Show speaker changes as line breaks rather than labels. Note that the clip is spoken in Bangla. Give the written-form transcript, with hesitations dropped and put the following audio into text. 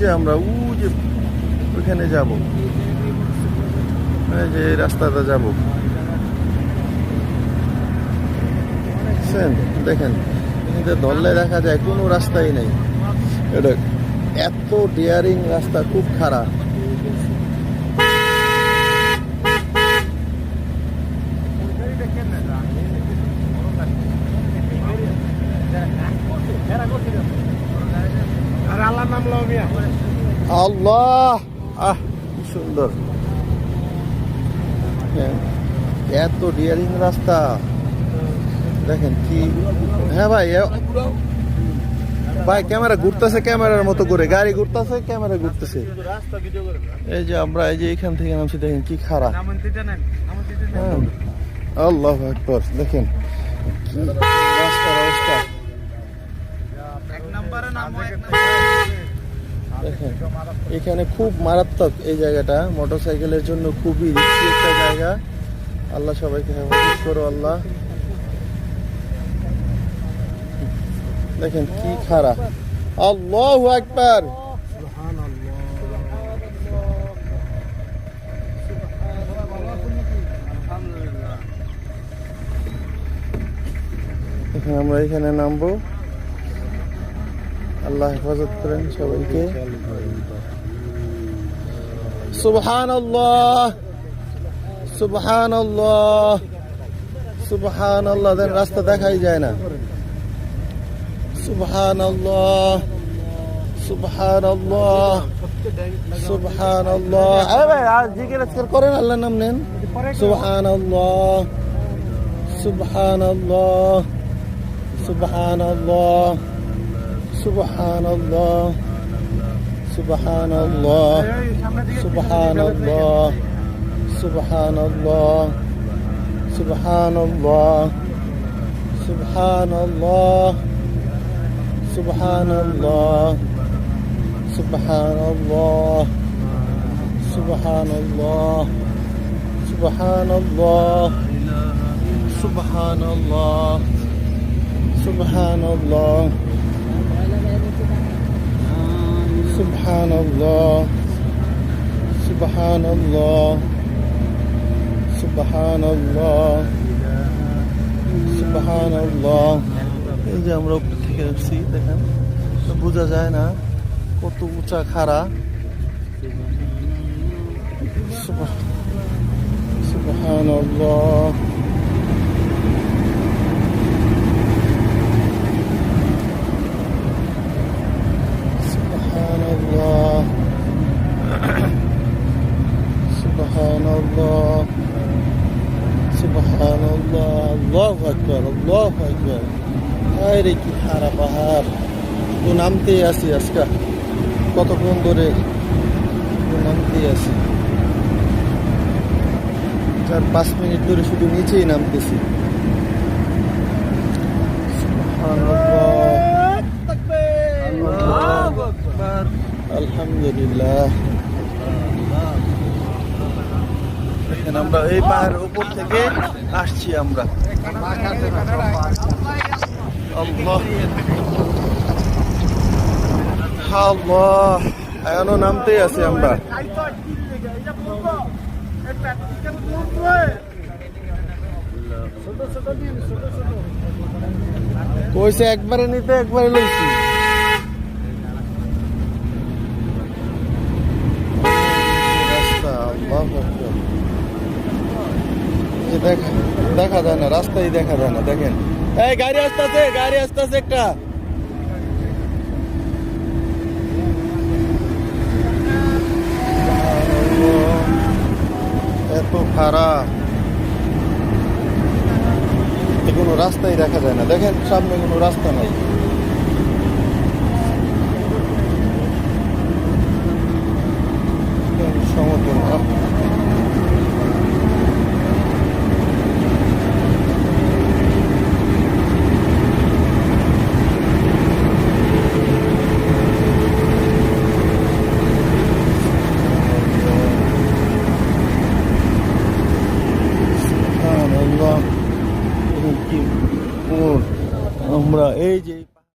যে আমরা যে ওইখানে যাব, এই যে এই রাস্তাটা যাব। দেখেন ধরলে দেখা যায় কোনো রাস্তাই নেই। এটা এত ডিয়ারিং রাস্তা, খুব খারাপ। আল্লাহ, কি সুন্দর, এত ডিয়ারিং রাস্তা দেখেন কি। হ্যাঁ ভাই, ভাই ক্যামেরা ঘুরতেছে, ক্যামেরার মতো করে গাড়ি ঘুরতেছে, ক্যামেরা ঘুরতেছে। এই যে আমরা এই যে এখান থেকে নামছি, দেখেন কি খারাপ। আল্লাহু আকবার, দেখেন কি রাস্তার অবস্থা। দেখেন এখানে খুব মারাত্মক এই জায়গাটা, মোটরসাইকেলের জন্য খুবই রিস্কি একটা জায়গা। আল্লাহ সবাইকে হেফাজত করো আল্লাহ। দেখেন কি খারাপ। আল্লাহু আকবার। আমরা এখানে নামবো। আল্লাহ হেফাজত করেন সবাইকে। সুবহানাল্লাহ, সুবহানাল্লাহ, সুবহানাল্লাহ। দেন রাস্তা দেখাই যায় না। সুবহানাল্লাহ, সুবহানাল্লাহ, সুবহানাল্লাহ। আরে ভাই আজ জিকির আজকার করেন, আল্লাহর নাম নেন। সুবহানাল্লাহ, সুবহানাল্লাহ, সুবহানাল্লাহ, সুবহানাল্লাহ, সুবহানাল্লাহ, সুবহানাল্লাহ, সুবহানাল্লাহ, সুবহানাল্লাহ, সুবহানাল্লাহ, সুবহানাল্লাহ, সুবহানাল্লাহ, সুবহানাল্লাহ, সুবহানাল্লাহ, সুবহানাল্লাহ, সুবহানাল্লাহ, সুবহানাল্লাহ, সুবহানাল্লাহ, সুবহানাল্লাহ, সুবহানাল্লাহ। এই যে আমরা উপর থেকে আসছি, দেখেন বোঝা যায় না কত উঁচা খাড়া। সুবহানাল্লাহ, সুবহানাল্লাহ, সুবহানাল্লাহ, সুবহানাল্লাহ। আল্লাহু আকবার, আল্লাহু আকবার। আরে কি খারাপ পাহাড়, তো নামতেই আছি আজকে কতক্ষণ ধরে, নামতেই আছি 4-5 মিনিট ধরে শুধু নিচেই নামতেছি। আলহামদুলিল্লাহ। দেখেন আমরা এই পাহাড়ের উপর থেকে আসছি আমরা। আল্লাহ, আল্লাহ, এখনো নামতেই আছি আমরা। কইছে একবারে নিতে, একবারে লইছি। রাস্তা আল্লাহু আকবার, দেখা যায় না, রাস্তাই দেখা যায় না। দেখেন এই গাড়ি আসতেছে, গাড়ি আসতেছে একটা। এত খারাপ, কোনো রাস্তাই দেখা যায় না। দেখেন সামনে কোনো রাস্তা নাই।